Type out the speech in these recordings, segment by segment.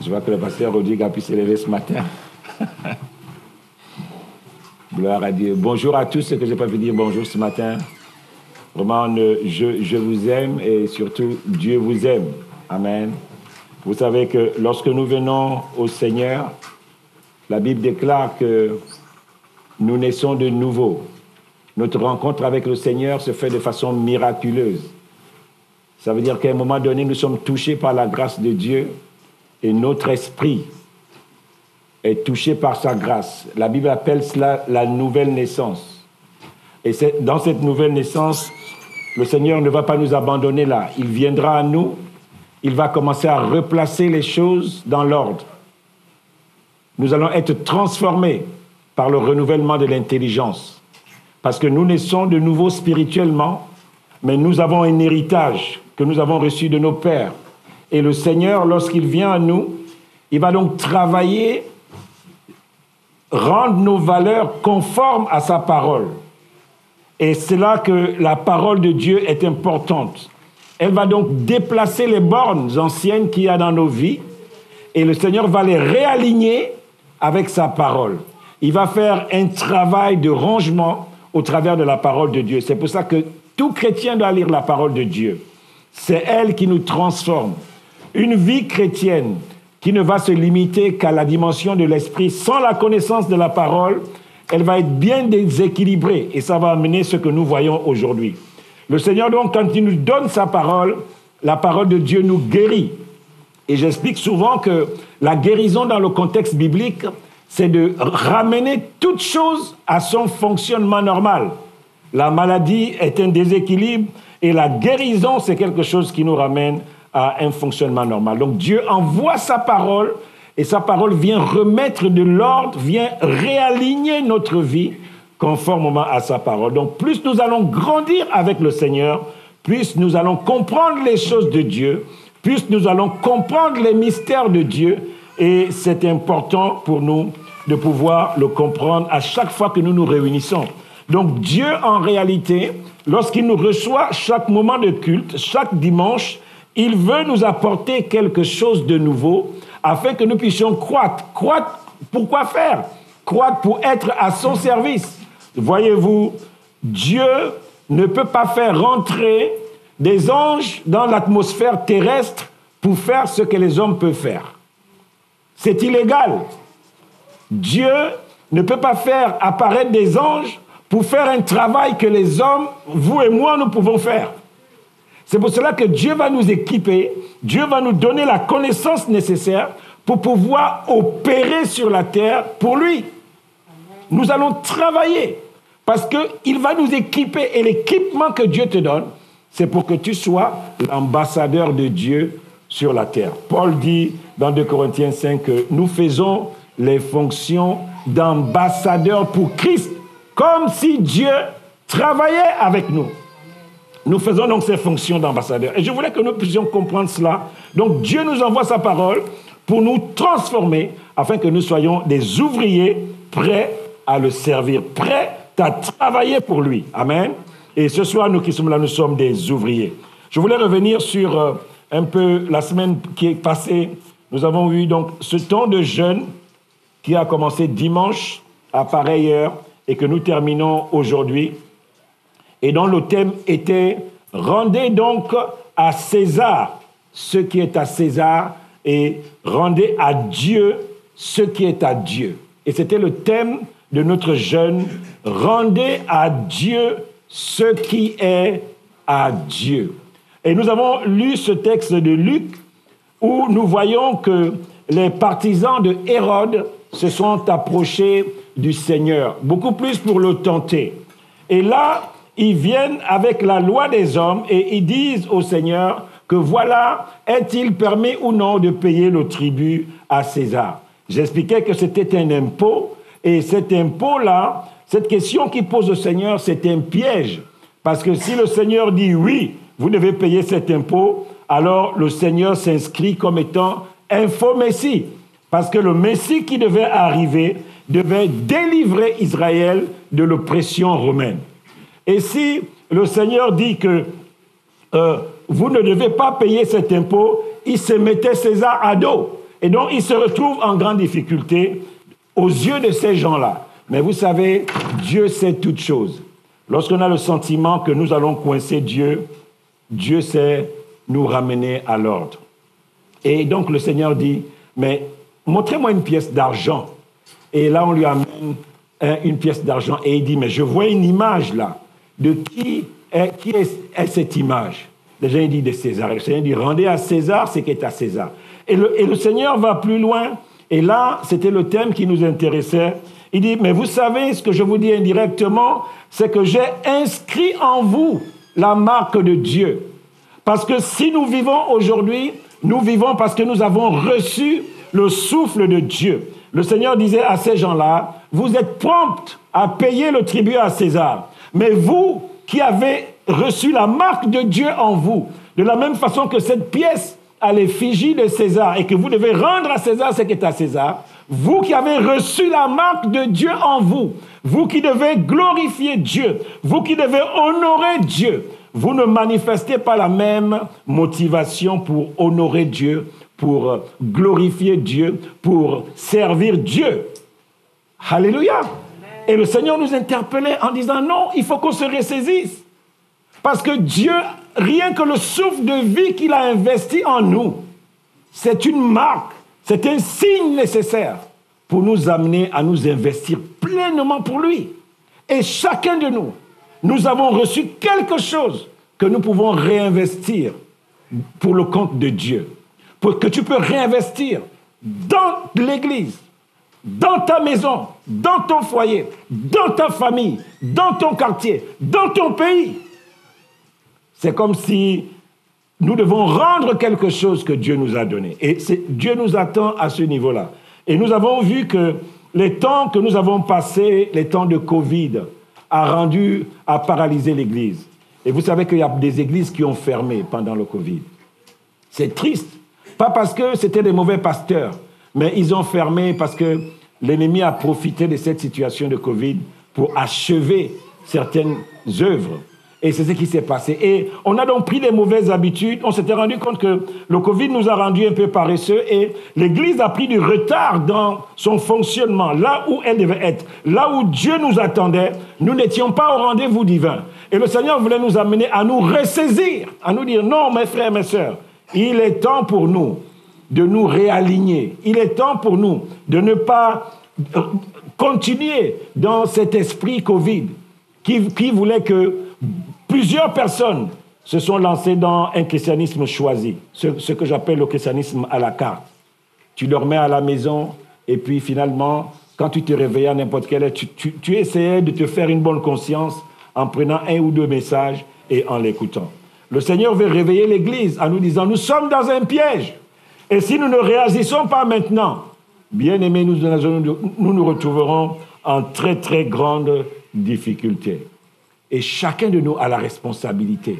Je vois que le pasteur Rodrigue a pu s'élever ce matin. Gloire à Dieu. Bonjour à tous ceux que je n'ai pas pu dire bonjour ce matin. Vraiment, je vous aime et surtout, Dieu vous aime. Amen. Vous savez que lorsque nous venons au Seigneur, la Bible déclare que nous naissons de nouveau. Notre rencontre avec le Seigneur se fait de façon miraculeuse. Ça veut dire qu'à un moment donné, nous sommes touchés par la grâce de Dieu et notre esprit est touché par sa grâce. La Bible appelle cela la nouvelle naissance. Et dans cette nouvelle naissance, le Seigneur ne va pas nous abandonner là. Il viendra à nous, il va commencer à replacer les choses dans l'ordre. Nous allons être transformés par le renouvellement de l'intelligence. Parce que nous naissons de nouveau spirituellement, mais nous avons un héritage que nous avons reçu de nos pères. Et le Seigneur, lorsqu'il vient à nous, il va donc travailler, rendre nos valeurs conformes à sa parole. Et c'est là que la parole de Dieu est importante. Elle va donc déplacer les bornes anciennes qu'il y a dans nos vies et le Seigneur va les réaligner avec sa parole. Il va faire un travail de rangement au travers de la parole de Dieu. C'est pour ça que tout chrétien doit lire la parole de Dieu. C'est elle qui nous transforme. Une vie chrétienne qui ne va se limiter qu'à la dimension de l'esprit sans la connaissance de la parole, elle va être bien déséquilibrée et ça va amener ce que nous voyons aujourd'hui. Le Seigneur, donc, quand il nous donne sa parole, la parole de Dieu nous guérit. Et j'explique souvent que la guérison dans le contexte biblique, c'est de ramener toute chose à son fonctionnement normal. La maladie est un déséquilibre et la guérison, c'est quelque chose qui nous ramène à un fonctionnement normal. Donc Dieu envoie sa parole et sa parole vient remettre de l'ordre, vient réaligner notre vie conformément à sa parole. Donc plus nous allons grandir avec le Seigneur, plus nous allons comprendre les choses de Dieu, plus nous allons comprendre les mystères de Dieu et c'est important pour nous de pouvoir le comprendre à chaque fois que nous nous réunissons. Donc Dieu, en réalité, lorsqu'il nous reçoit chaque moment de culte, chaque dimanche, il veut nous apporter quelque chose de nouveau afin que nous puissions croître. Croître, pourquoi faire? Croître pour être à son service. Voyez-vous, Dieu ne peut pas faire rentrer des anges dans l'atmosphère terrestre pour faire ce que les hommes peuvent faire. C'est illégal. Dieu ne peut pas faire apparaître des anges pour faire un travail que les hommes, vous et moi, nous pouvons faire. C'est pour cela que Dieu va nous équiper, Dieu va nous donner la connaissance nécessaire pour pouvoir opérer sur la terre pour lui. Nous allons travailler parce qu'il va nous équiper et l'équipement que Dieu te donne, c'est pour que tu sois l'ambassadeur de Dieu sur la terre. Paul dit dans 2 Corinthiens 5 que nous faisons les fonctions d'ambassadeurs pour Christ, comme si Dieu travaillait avec nous. Nous faisons donc ces fonctions d'ambassadeurs. Et je voulais que nous puissions comprendre cela. Donc Dieu nous envoie sa parole pour nous transformer, afin que nous soyons des ouvriers prêts à le servir, prêts à travailler pour lui. Amen. Et ce soir, nous qui sommes là, nous sommes des ouvriers. Je voulais revenir sur un peu la semaine qui est passée. Nous avons eu donc ce temps de jeûne qui a commencé dimanche à pareille heure et que nous terminons aujourd'hui. Et dont le thème était « Rendez donc à César ce qui est à César et rendez à Dieu ce qui est à Dieu ». Et c'était le thème de notre jeûne « Rendez à Dieu ce qui est à Dieu ». Et nous avons lu ce texte de Luc où nous voyons que les partisans de Hérode se sont approchés du Seigneur, beaucoup plus pour le tenter. Et là, ils viennent avec la loi des hommes et ils disent au Seigneur que voilà, est-il permis ou non de payer le tribut à César? J'expliquais que c'était un impôt et cet impôt-là, cette question qu'il pose au Seigneur, c'est un piège. Parce que si le Seigneur dit oui, vous devez payer cet impôt, alors le Seigneur s'inscrit comme étant un faux Messie. Parce que le Messie qui devait arriver devait délivrer Israël de l'oppression romaine. Et si le Seigneur dit que vous ne devez pas payer cet impôt, il se mettait César à dos. Et donc, ils se retrouvent en grande difficulté aux yeux de ces gens-là. Mais vous savez, Dieu sait toutes choses. Lorsqu'on a le sentiment que nous allons coincer Dieu, Dieu sait nous ramener à l'ordre. Et donc, le Seigneur dit, mais montrez-moi une pièce d'argent. Et là, on lui amène une pièce d'argent. Et il dit, mais je vois une image là. De qui est cette image? Les gens, ils disent de César. Et le Seigneur dit, rendez à César ce qui est à César. Et le Seigneur va plus loin. Et là, c'était le thème qui nous intéressait. Il dit, mais vous savez, ce que je vous dis indirectement, c'est que j'ai inscrit en vous la marque de Dieu. Parce que si nous vivons aujourd'hui, nous vivons parce que nous avons reçu le souffle de Dieu. Le Seigneur disait à ces gens-là, vous êtes prompts à payer le tribut à César. Mais vous qui avez reçu la marque de Dieu en vous, de la même façon que cette pièce à l'effigie de César et que vous devez rendre à César ce qui est à César, vous qui avez reçu la marque de Dieu en vous, vous qui devez glorifier Dieu, vous qui devez honorer Dieu, vous ne manifestez pas la même motivation pour honorer Dieu, pour glorifier Dieu, pour servir Dieu. Alléluia. Et le Seigneur nous interpellait en disant non, il faut qu'on se ressaisisse. Parce que Dieu, rien que le souffle de vie qu'il a investi en nous, c'est une marque, c'est un signe nécessaire pour nous amener à nous investir pleinement pour lui. Et chacun de nous, nous avons reçu quelque chose que nous pouvons réinvestir pour le compte de Dieu. Pour que tu peux réinvestir dans l'Église, dans ta maison, dans ton foyer, dans ta famille, dans ton quartier, dans ton pays. C'est comme si nous devons rendre quelque chose que Dieu nous a donné. Et Dieu nous attend à ce niveau-là. Et nous avons vu que les temps que nous avons passés, les temps de Covid, a paralysé l'Église. Et vous savez qu'il y a des églises qui ont fermé pendant le Covid. C'est triste. Pas parce que c'était des mauvais pasteurs, mais ils ont fermé parce que l'ennemi a profité de cette situation de Covid pour achever certaines œuvres. Et c'est ce qui s'est passé. Et on a donc pris les mauvaises habitudes. On s'était rendu compte que le Covid nous a rendus un peu paresseux et l'Église a pris du retard dans son fonctionnement, là où elle devait être. Là où Dieu nous attendait, nous n'étions pas au rendez-vous divin. Et le Seigneur voulait nous amener à nous ressaisir, à nous dire, non, mes frères, mes sœurs, il est temps pour nous de nous réaligner. Il est temps pour nous de ne pas continuer dans cet esprit Covid qui voulait que plusieurs personnes se sont lancées dans un christianisme choisi, ce que j'appelle le christianisme à la carte. Tu dormais à la maison et puis finalement, quand tu te réveillais à n'importe quelle heure, tu essayais de te faire une bonne conscience en prenant un ou deux messages et en l'écoutant. Le Seigneur veut réveiller l'Église en nous disant, nous sommes dans un piège. Et si nous ne réagissons pas maintenant, bien aimés, nous nous retrouverons en très, très grande difficulté. Et chacun de nous a la responsabilité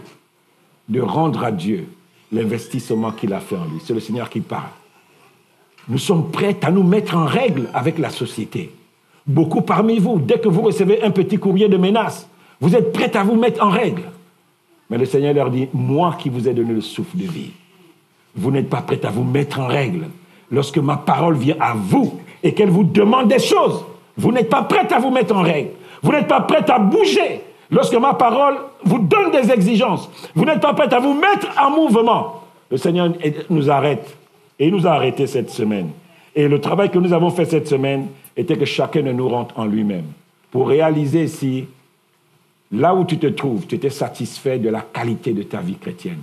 de rendre à Dieu l'investissement qu'il a fait en lui. C'est le Seigneur qui parle. Nous sommes prêts à nous mettre en règle avec la société. Beaucoup parmi vous, dès que vous recevez un petit courrier de menace, vous êtes prêts à vous mettre en règle. Mais le Seigneur leur dit, moi qui vous ai donné le souffle de vie, vous n'êtes pas prêts à vous mettre en règle. Lorsque ma parole vient à vous et qu'elle vous demande des choses, vous n'êtes pas prêts à vous mettre en règle. Vous n'êtes pas prêts à bouger. Lorsque ma parole vous donne des exigences, vous n'êtes pas prêts à vous mettre en mouvement. Le Seigneur nous arrête. Et il nous a arrêtés cette semaine. Et le travail que nous avons fait cette semaine était que chacun de nous rentre en lui-même pour réaliser si, là où tu te trouves, tu étais satisfait de la qualité de ta vie chrétienne.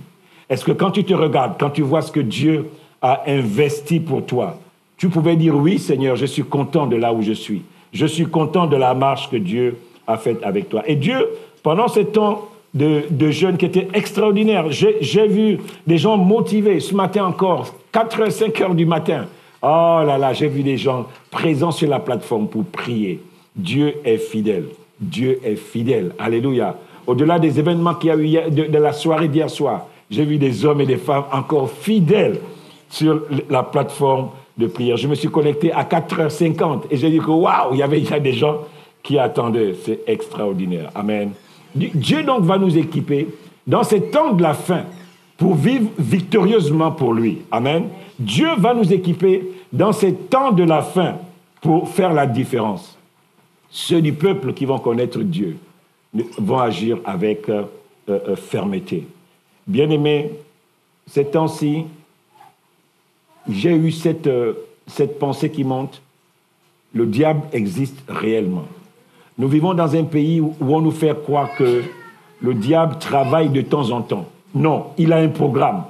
Est-ce que quand tu te regardes, quand tu vois ce que Dieu a investi pour toi, tu pouvais dire oui, Seigneur, je suis content de là où je suis. Je suis content de la marche que Dieu a faite avec toi. Et Dieu, pendant ce temps de jeûne qui était extraordinaire, j'ai vu des gens motivés. Ce matin encore, 4h, 5h du matin. Oh là là, j'ai vu des gens présents sur la plateforme pour prier. Dieu est fidèle. Dieu est fidèle. Alléluia. Au-delà des événements qu'il y a eu de la soirée d'hier soir, j'ai vu des hommes et des femmes encore fidèles sur la plateforme de prière. Je me suis connecté à 4h50 et j'ai dit que waouh, il y a des gens qui attendaient. C'est extraordinaire. Amen. Dieu donc va nous équiper dans ces temps de la fin. pour vivre victorieusement pour lui. Amen. Dieu va nous équiper dans ces temps de la fin pour faire la différence. Ceux du peuple qui vont connaître Dieu vont agir avec fermeté. Bien-aimés, ces temps-ci, j'ai eu cette pensée qui monte. Le diable existe réellement. Nous vivons dans un pays où on nous fait croire que le diable travaille de temps en temps. Non, il a un programme.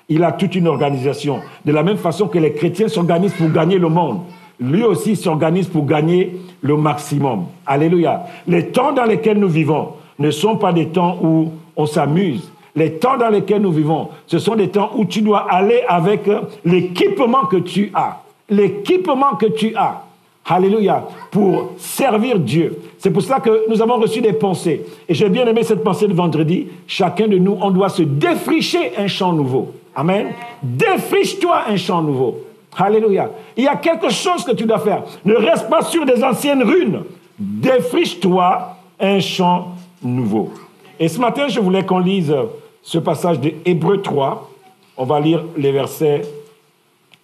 Il a toute une organisation. De la même façon que les chrétiens s'organisent pour gagner le monde, lui aussi s'organise pour gagner le maximum. Alléluia. Les temps dans lesquels nous vivons ne sont pas des temps où on s'amuse. Les temps dans lesquels nous vivons, ce sont des temps où tu dois aller avec l'équipement que tu as. L'équipement que tu as. Alléluia. Pour servir Dieu. C'est pour cela que nous avons reçu des pensées. Et j'ai bien aimé cette pensée de vendredi. Chacun de nous, on doit se défricher un champ nouveau. Amen. Défriche-toi un champ nouveau. Alléluia. Il y a quelque chose que tu dois faire. Ne reste pas sur des anciennes ruines. Défriche-toi un champ nouveau. Et ce matin, je voulais qu'on lise ce passage de Hébreux 3. On va lire les versets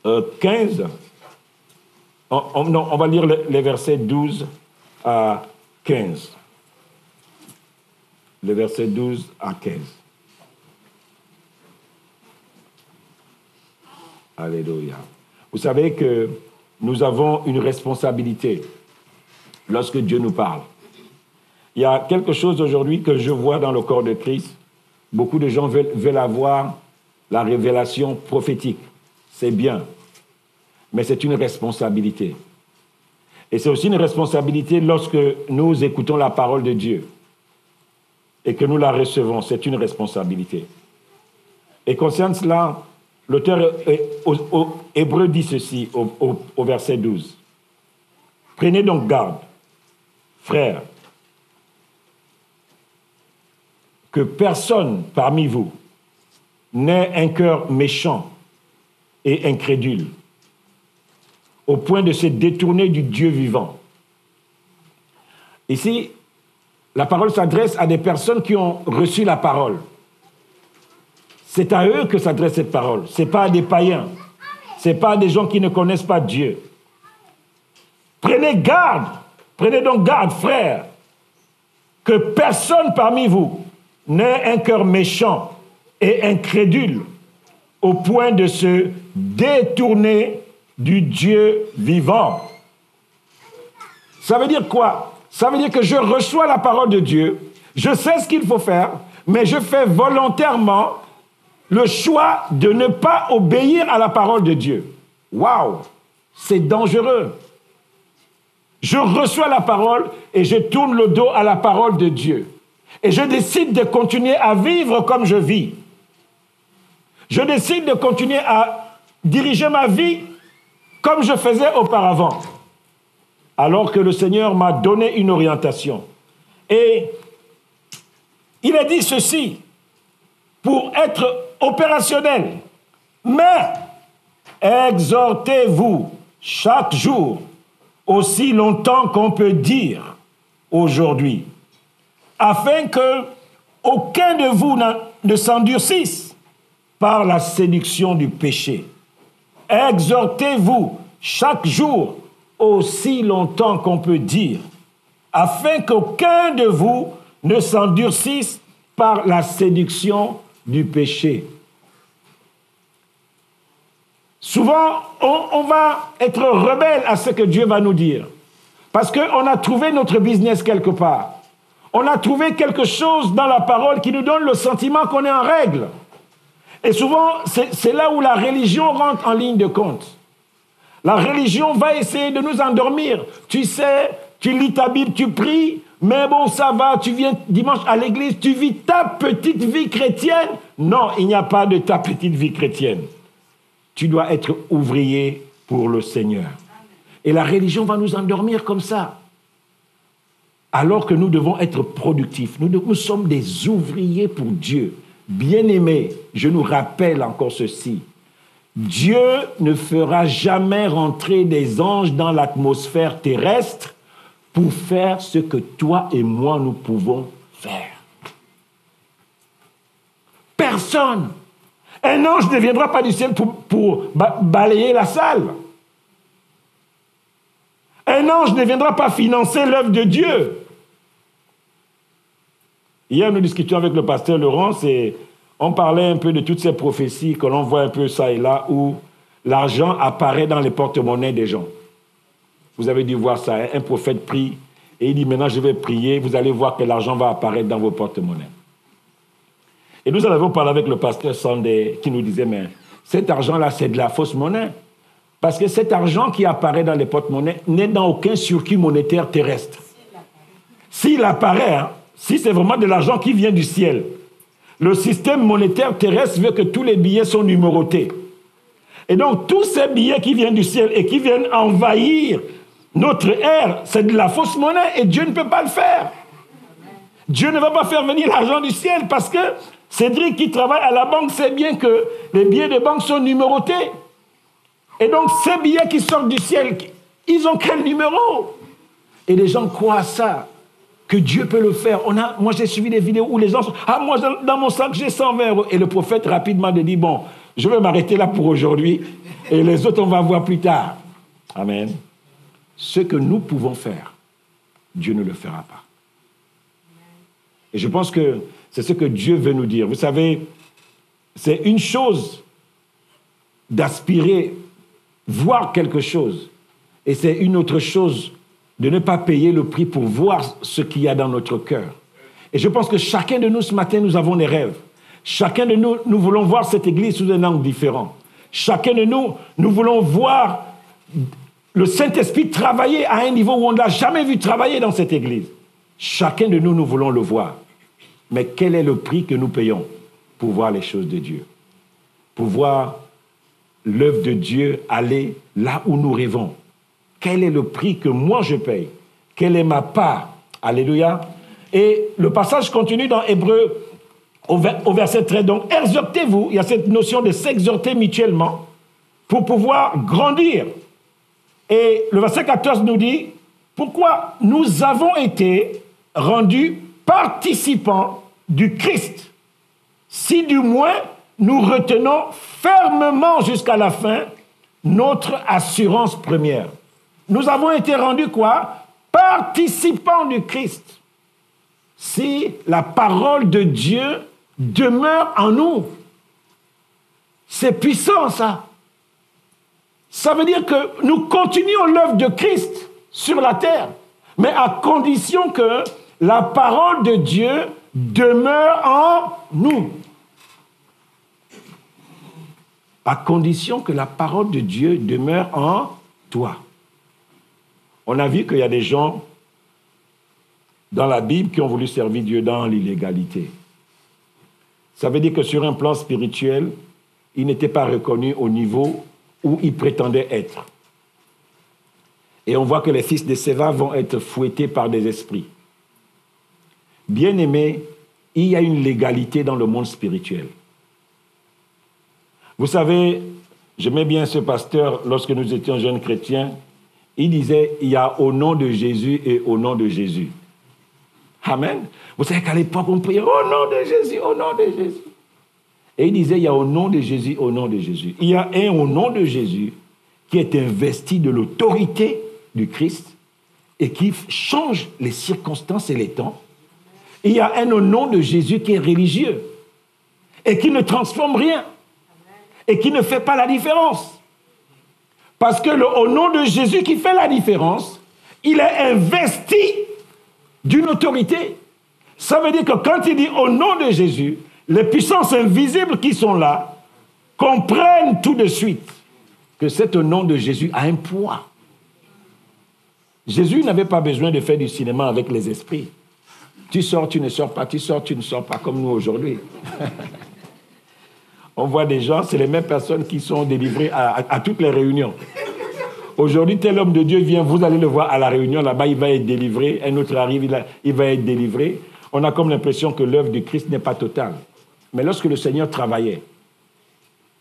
15. On va lire les versets 12 à 15. Les versets 12 à 15. Alléluia. Vous savez que nous avons une responsabilité lorsque Dieu nous parle. Il y a quelque chose aujourd'hui que je vois dans le corps de Christ. Beaucoup de gens veulent avoir la révélation prophétique. C'est bien, mais c'est une responsabilité. Et c'est aussi une responsabilité lorsque nous écoutons la parole de Dieu et que nous la recevons. C'est une responsabilité. Et concernant cela, l'auteur Hébreu dit ceci au verset 12. Prenez donc garde, frères, que personne parmi vous n'ait un cœur méchant et incrédule, au point de se détourner du Dieu vivant. Ici, la parole s'adresse à des personnes qui ont reçu la parole. C'est à eux que s'adresse cette parole. Ce n'est pas à des païens. Ce n'est pas à des gens qui ne connaissent pas Dieu. Prenez donc garde, frères, que personne parmi vous n'ait un cœur méchant et incrédule au point de se détourner du Dieu vivant. Ça veut dire quoi? Ça veut dire que je reçois la parole de Dieu, je sais ce qu'il faut faire, mais je fais volontairement le choix de ne pas obéir à la parole de Dieu. Waouh! C'est dangereux. Je reçois la parole et je tourne le dos à la parole de Dieu. Et je décide de continuer à vivre comme je vis. Je décide de continuer à diriger ma vie comme je faisais auparavant. Alors que le Seigneur m'a donné une orientation. Et il a dit ceci, pour être opérationnel. Mais exhortez-vous chaque jour, aussi longtemps qu'on peut dire aujourd'hui, afin que aucun de vous ne s'endurcisse par la séduction du péché. Exhortez-vous chaque jour, aussi longtemps qu'on peut dire, afin qu'aucun de vous ne s'endurcisse par la séduction du péché. Souvent, on va être rebelle à ce que Dieu va nous dire, parce qu'on a trouvé notre business quelque part. On a trouvé quelque chose dans la parole qui nous donne le sentiment qu'on est en règle. Et souvent, c'est là où la religion rentre en ligne de compte. La religion va essayer de nous endormir. Tu sais, tu lis ta Bible, tu pries, mais bon, ça va, tu viens dimanche à l'église, tu vis ta petite vie chrétienne. Non, il n'y a pas de ta petite vie chrétienne. Tu dois être ouvrier pour le Seigneur. Et la religion va nous endormir comme ça. Alors que nous devons être productifs. Nous sommes des ouvriers pour Dieu. Bien-aimés, je nous rappelle encore ceci. Dieu ne fera jamais rentrer des anges dans l'atmosphère terrestre pour faire ce que toi et moi nous pouvons faire. Personne. Un ange ne viendra pas du ciel pour balayer la salle. Un ange ne viendra pas financer l'œuvre de Dieu. Hier, nous discutions avec le pasteur Laurence et on parlait un peu de toutes ces prophéties que l'on voit un peu ça et là où l'argent apparaît dans les porte-monnaies des gens. Vous avez dû voir ça, hein? Un prophète prie et il dit maintenant je vais prier, vous allez voir que l'argent va apparaître dans vos porte-monnaies. Et nous en avons parlé avec le pasteur Sandé qui nous disait mais cet argent-là c'est de la fausse monnaie. Parce que cet argent qui apparaît dans les porte-monnaies n'est dans aucun circuit monétaire terrestre. S'il apparaît, hein, si c'est vraiment de l'argent qui vient du ciel, le système monétaire terrestre veut que tous les billets sont numérotés. Et donc, tous ces billets qui viennent du ciel et qui viennent envahir notre ère, c'est de la fausse monnaie et Dieu ne peut pas le faire. Dieu ne va pas faire venir l'argent du ciel parce que Cédric qui travaille à la banque sait bien que les billets de banque sont numérotés. Et donc, ces billets qui sortent du ciel, ils ont quel numéro? Et les gens croient à ça, que Dieu peut le faire. Moi, j'ai suivi des vidéos où les gens sont... Ah, moi, dans mon sac, j'ai 120 €. Et le prophète rapidement dit, bon, je vais m'arrêter là pour aujourd'hui. Et les autres, on va voir plus tard. Amen. Ce que nous pouvons faire, Dieu ne le fera pas. Et je pense que c'est ce que Dieu veut nous dire. Vous savez, c'est une chose d'aspirer voir quelque chose. Et c'est une autre chose de ne pas payer le prix pour voir ce qu'il y a dans notre cœur. Et je pense que chacun de nous, ce matin, nous avons des rêves. Chacun de nous, nous voulons voir cette église sous un angle différent. Chacun de nous, nous voulons voir le Saint-Esprit travailler à un niveau où on ne l'a jamais vu travailler dans cette église. Chacun de nous, nous voulons le voir. Mais quel est le prix que nous payons pour voir les choses de Dieu? Pour voir l'œuvre de Dieu aller là où nous rêvons. Quel est le prix que moi je paye? Quelle est ma part? Alléluia. Et le passage continue dans Hébreux au verset 13. Donc, exhortez-vous, il y a cette notion de s'exhorter mutuellement pour pouvoir grandir. Et le verset 14 nous dit, pourquoi nous avons été rendus participants du Christ, si du moins nous retenons fermement jusqu'à la fin notre assurance première. Nous avons été rendus quoi? Participants du Christ. Si la parole de Dieu demeure en nous. C'est puissant, ça. Ça veut dire que nous continuons l'œuvre de Christ sur la terre, mais à condition que la parole de Dieu demeure en nous. À condition que la parole de Dieu demeure en toi. On a vu qu'il y a des gens dans la Bible qui ont voulu servir Dieu dans l'illégalité. Ça veut dire que sur un plan spirituel, ils n'étaient pas reconnus au niveau où ils prétendaient être. Et on voit que les fils de Séva vont être fouettés par des esprits. Bien-aimés, il y a une légalité dans le monde spirituel. Vous savez, j'aimais bien ce pasteur lorsque nous étions jeunes chrétiens. Il disait, il y a au nom de Jésus et au nom de Jésus. Amen. Vous savez qu'à l'époque, on priait au nom de Jésus, au nom de Jésus. Et il disait, il y a au nom de Jésus, au nom de Jésus. Il y a un au nom de Jésus qui est investi de l'autorité du Christ et qui change les circonstances et les temps. Il y a un au nom de Jésus qui est religieux et qui ne transforme rien et qui ne fait pas la différence. Parce que le au nom de Jésus qui fait la différence, il est investi d'une autorité. Ça veut dire que quand il dit au nom de Jésus, les puissances invisibles qui sont là comprennent tout de suite que cet nom de Jésus a un poids. Jésus n'avait pas besoin de faire du cinéma avec les esprits. Tu sors, tu ne sors pas, tu sors, tu ne sors pas, comme nous aujourd'hui. On voit des gens, c'est les mêmes personnes qui sont délivrées à toutes les réunions. Aujourd'hui, tel homme de Dieu vient, vous allez le voir à la réunion, là-bas, il va être délivré. Un autre arrive, il va être délivré. On a comme l'impression que l'œuvre du Christ n'est pas totale. Mais lorsque le Seigneur travaillait,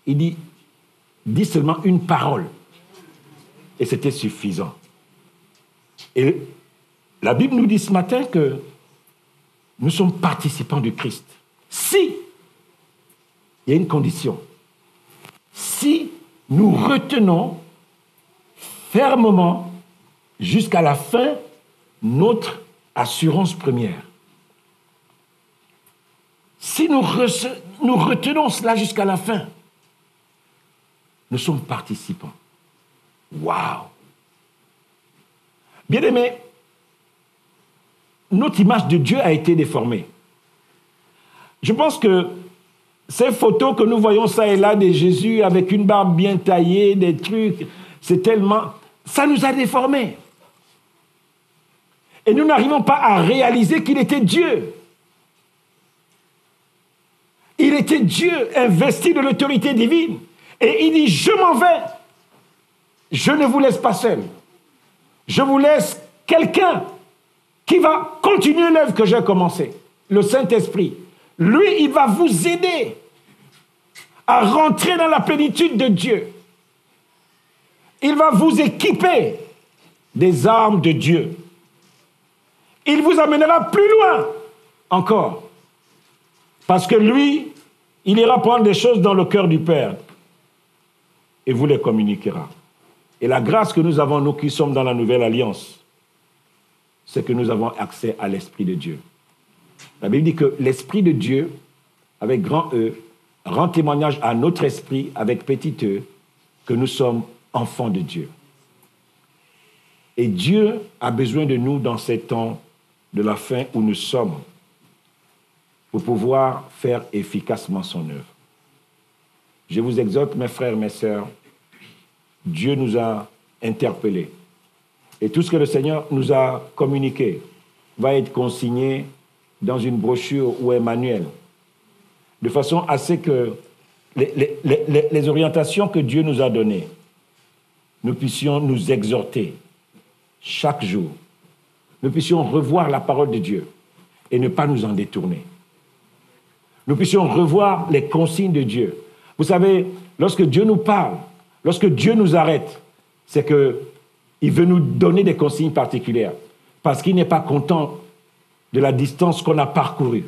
il dit seulement une parole. Et c'était suffisant. Et la Bible nous dit ce matin que nous sommes participants du Christ. Si il y a une condition, si nous retenons fermement jusqu'à la fin notre assurance première. Si nous retenons cela jusqu'à la fin, nous sommes participants. Waouh! Bien-aimés, notre image de Dieu a été déformée. Je pense que ces photos que nous voyons ça et là de Jésus avec une barbe bien taillée, des trucs, c'est tellement... Ça nous a déformés. Et nous n'arrivons pas à réaliser qu'il était Dieu. Il était Dieu, investi de l'autorité divine. Et il dit, je m'en vais. Je ne vous laisse pas seul. Je vous laisse quelqu'un qui va continuer l'œuvre que j'ai commencée. Le Saint-Esprit. Lui, il va vous aider à rentrer dans la plénitude de Dieu. Il va vous équiper des armes de Dieu. Il vous amènera plus loin encore. Parce que lui, il ira prendre des choses dans le cœur du Père et vous les communiquera. Et la grâce que nous avons, nous qui sommes dans la nouvelle alliance, c'est que nous avons accès à l'Esprit de Dieu. La Bible dit que l'Esprit de Dieu, avec grand E, rend témoignage à notre esprit, avec petit e, que nous sommes enfants de Dieu. Et Dieu a besoin de nous dans ces temps de la fin où nous sommes pour pouvoir faire efficacement son œuvre. Je vous exhorte, mes frères, mes sœurs, Dieu nous a interpellés. Et tout ce que le Seigneur nous a communiqué va être consigné dans une brochure ou un manuel, de façon à ce que les orientations que Dieu nous a données, nous puissions nous exhorter chaque jour. Nous puissions revoir la parole de Dieu et ne pas nous en détourner. Nous puissions revoir les consignes de Dieu. Vous savez, lorsque Dieu nous parle, lorsque Dieu nous arrête, c'est qu'il veut nous donner des consignes particulières parce qu'il n'est pas content de la distance qu'on a parcourue.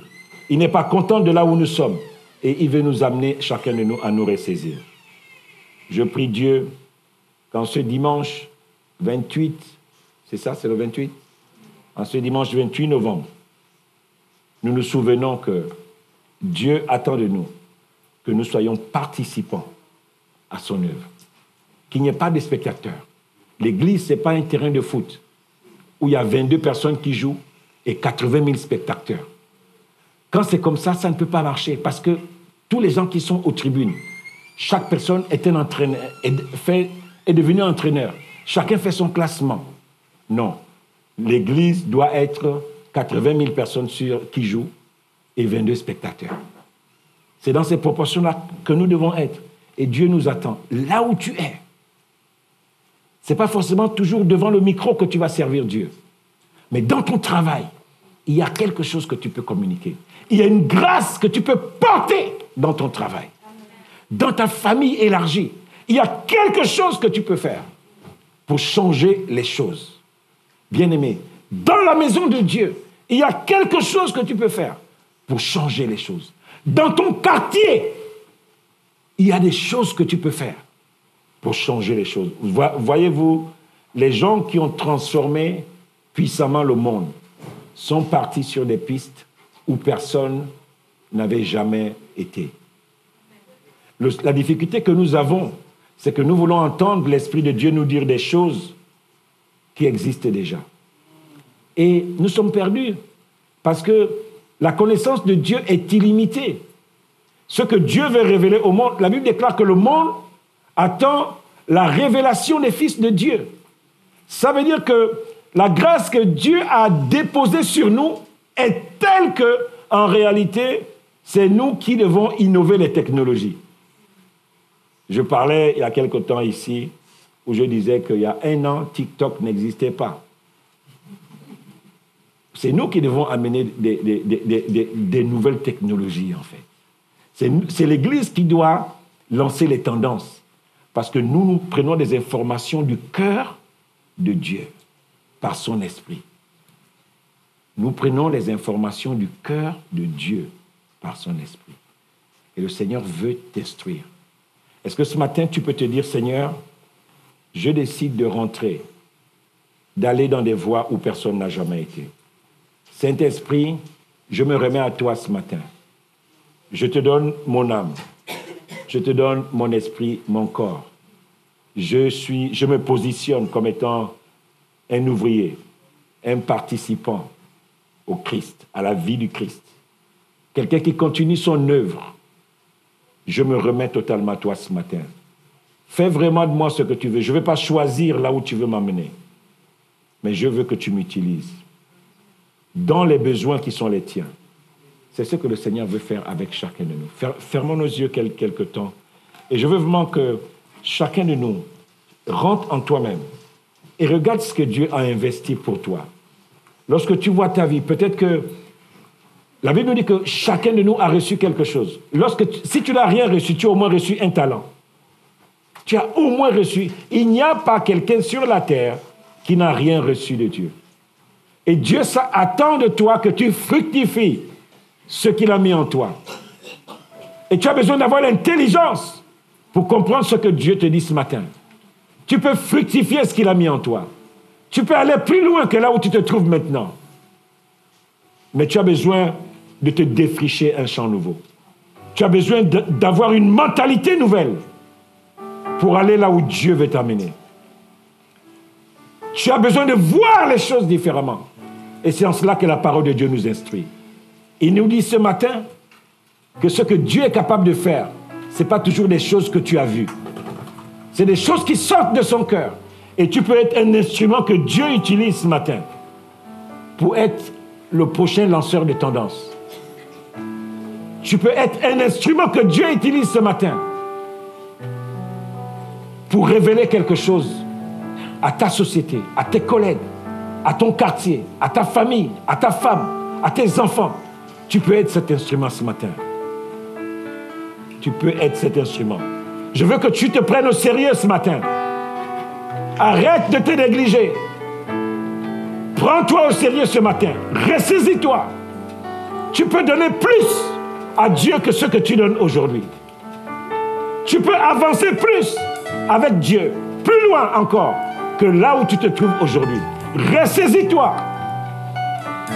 Il n'est pas content de là où nous sommes et il veut nous amener, chacun de nous, à nous ressaisir. Je prie Dieu qu'en ce dimanche 28, c'est ça, c'est le 28? En ce dimanche 28 novembre, nous nous souvenons que Dieu attend de nous que nous soyons participants à son œuvre. Qu'il n'y ait pas de spectateurs. L'église, ce n'est pas un terrain de foot où il y a 22 personnes qui jouent et 80 000 spectateurs. Quand c'est comme ça, ça ne peut pas marcher parce que tous les gens qui sont aux tribunes, chaque personne est un entraîneur, est devenu entraîneur. Chacun fait son classement. Non. L'église doit être 80 000 personnes qui jouent et 22 spectateurs. C'est dans ces proportions-là que nous devons être. Et Dieu nous attend. Là où tu es. Ce n'est pas forcément toujours devant le micro que tu vas servir Dieu. Mais dans ton travail, il y a quelque chose que tu peux communiquer. Il y a une grâce que tu peux porter dans ton travail. Dans ta famille élargie, il y a quelque chose que tu peux faire pour changer les choses. Bien-aimé, dans la maison de Dieu, il y a quelque chose que tu peux faire pour changer les choses. Dans ton quartier, il y a des choses que tu peux faire pour changer les choses. Voyez-vous, les gens qui ont transformé puissamment le monde sont partis sur des pistes où personne n'avait jamais été. La difficulté que nous avons, c'est que nous voulons entendre l'Esprit de Dieu nous dire des choses qui existent déjà. Et nous sommes perdus parce que la connaissance de Dieu est illimitée. Ce que Dieu veut révéler au monde, la Bible déclare que le monde attend la révélation des fils de Dieu. Ça veut dire que la grâce que Dieu a déposée sur nous est telle que, en réalité, c'est nous qui devons innover les technologies. Je parlais il y a quelque temps ici où je disais qu'il y a 1 an, TikTok n'existait pas. C'est nous qui devons amener des nouvelles technologies, en fait. C'est l'Église qui doit lancer les tendances. Parce que nous prenons des informations du cœur de Dieu par son esprit. Nous prenons les informations du cœur de Dieu par son esprit. Et le Seigneur veut t'instruire. Est-ce que ce matin, tu peux te dire, Seigneur, je décide de rentrer, d'aller dans des voies où personne n'a jamais été. Saint-Esprit, je me remets à toi ce matin. Je te donne mon âme. Je te donne mon esprit, mon corps. Je me positionne comme étant un ouvrier, un participant au Christ, à la vie du Christ. Quelqu'un qui continue son œuvre. Je me remets totalement à toi ce matin. Fais vraiment de moi ce que tu veux. Je ne veux pas choisir là où tu veux m'amener. Mais je veux que tu m'utilises dans les besoins qui sont les tiens. C'est ce que le Seigneur veut faire avec chacun de nous. Fermons nos yeux quelque temps. Et je veux vraiment que chacun de nous rentre en toi-même et regarde ce que Dieu a investi pour toi. Lorsque tu vois ta vie, peut-être que la Bible nous dit que chacun de nous a reçu quelque chose. Si tu n'as rien reçu, tu as au moins reçu un talent. Tu as au moins reçu. Il n'y a pas quelqu'un sur la terre qui n'a rien reçu de Dieu. Et Dieu attend de toi que tu fructifies ce qu'il a mis en toi. Et tu as besoin d'avoir l'intelligence pour comprendre ce que Dieu te dit ce matin. Tu peux fructifier ce qu'il a mis en toi. Tu peux aller plus loin que là où tu te trouves maintenant. Mais tu as besoin de te défricher un champ nouveau. Tu as besoin d'avoir une mentalité nouvelle pour aller là où Dieu veut t'amener. Tu as besoin de voir les choses différemment. Et c'est en cela que la parole de Dieu nous instruit. Il nous dit ce matin que ce que Dieu est capable de faire, ce n'est pas toujours des choses que tu as vues. C'est des choses qui sortent de son cœur. Et tu peux être un instrument que Dieu utilise ce matin pour être le prochain lanceur de tendance. Tu peux être un instrument que Dieu utilise ce matin pour révéler quelque chose à ta société, à tes collègues, à ton quartier, à ta famille, à ta femme, à tes enfants. Tu peux être cet instrument ce matin. Tu peux être cet instrument. Je veux que tu te prennes au sérieux ce matin. Arrête de te négliger. Prends-toi au sérieux ce matin. Ressaisis-toi. Tu peux donner plus à Dieu que ce que tu donnes aujourd'hui. Tu peux avancer plus avec Dieu, plus loin encore que là où tu te trouves aujourd'hui. Ressaisis-toi.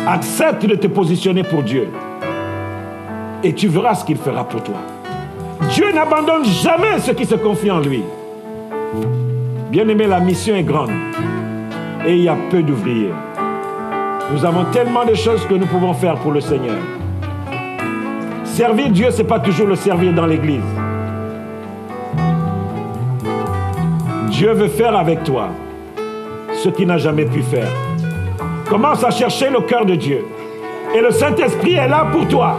Accepte de te positionner pour Dieu. Et tu verras ce qu'il fera pour toi. Dieu n'abandonne jamais ceux qui se confient en lui. Bien-aimé, la mission est grande. Et il y a peu d'ouvriers. Nous avons tellement de choses que nous pouvons faire pour le Seigneur. Servir Dieu, ce n'est pas toujours le servir dans l'église. Dieu veut faire avec toi ce qu'il n'a jamais pu faire. Commence à chercher le cœur de Dieu. Et le Saint-Esprit est là pour toi.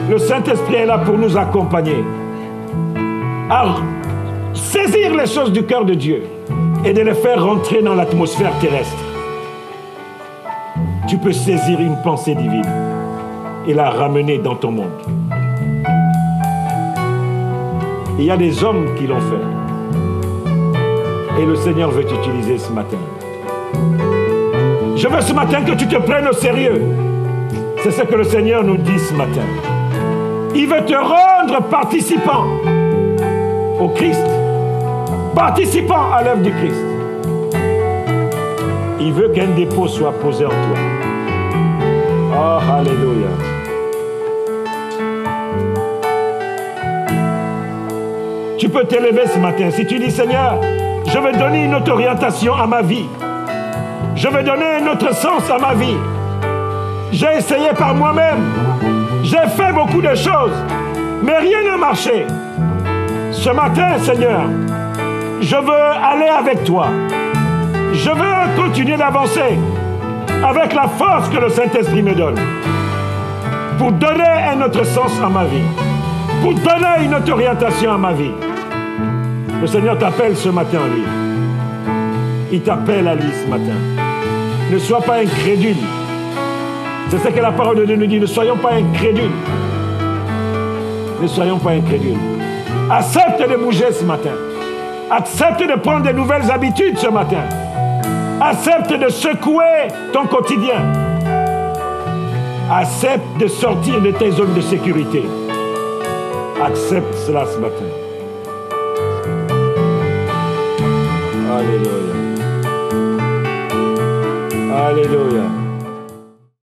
Le Saint-Esprit est là pour nous accompagner à saisir les choses du cœur de Dieu et de les faire rentrer dans l'atmosphère terrestre. Tu peux saisir une pensée divine et la ramener dans ton monde. Il y a des hommes qui l'ont fait. Et le Seigneur veut t'utiliser ce matin. Je veux ce matin que tu te prennes au sérieux. C'est ce que le Seigneur nous dit ce matin. Il veut te rendre participant au Christ. Participant à l'œuvre du Christ. Il veut qu'un dépôt soit posé en toi. Oh, alléluia. Tu peux t'élever ce matin. Si tu dis, Seigneur, je veux donner une autre orientation à ma vie. Je veux donner un autre sens à ma vie. J'ai essayé par moi-même. J'ai fait beaucoup de choses. Mais rien n'a marché. Ce matin, Seigneur, je veux aller avec toi. Je veux continuer d'avancer avec la force que le Saint-Esprit me donne pour donner un autre sens à ma vie, pour donner une autre orientation à ma vie. Le Seigneur t'appelle ce matin, lui. Il t'appelle à lui ce matin. Ne sois pas incrédule. C'est ce que la parole de Dieu nous dit. Ne soyons pas incrédules. Ne soyons pas incrédules. Accepte de bouger ce matin. Accepte de prendre de nouvelles habitudes ce matin. Accepte de secouer ton quotidien. Accepte de sortir de tes zones de sécurité. Accepte cela ce matin. Alléluia. Alléluia.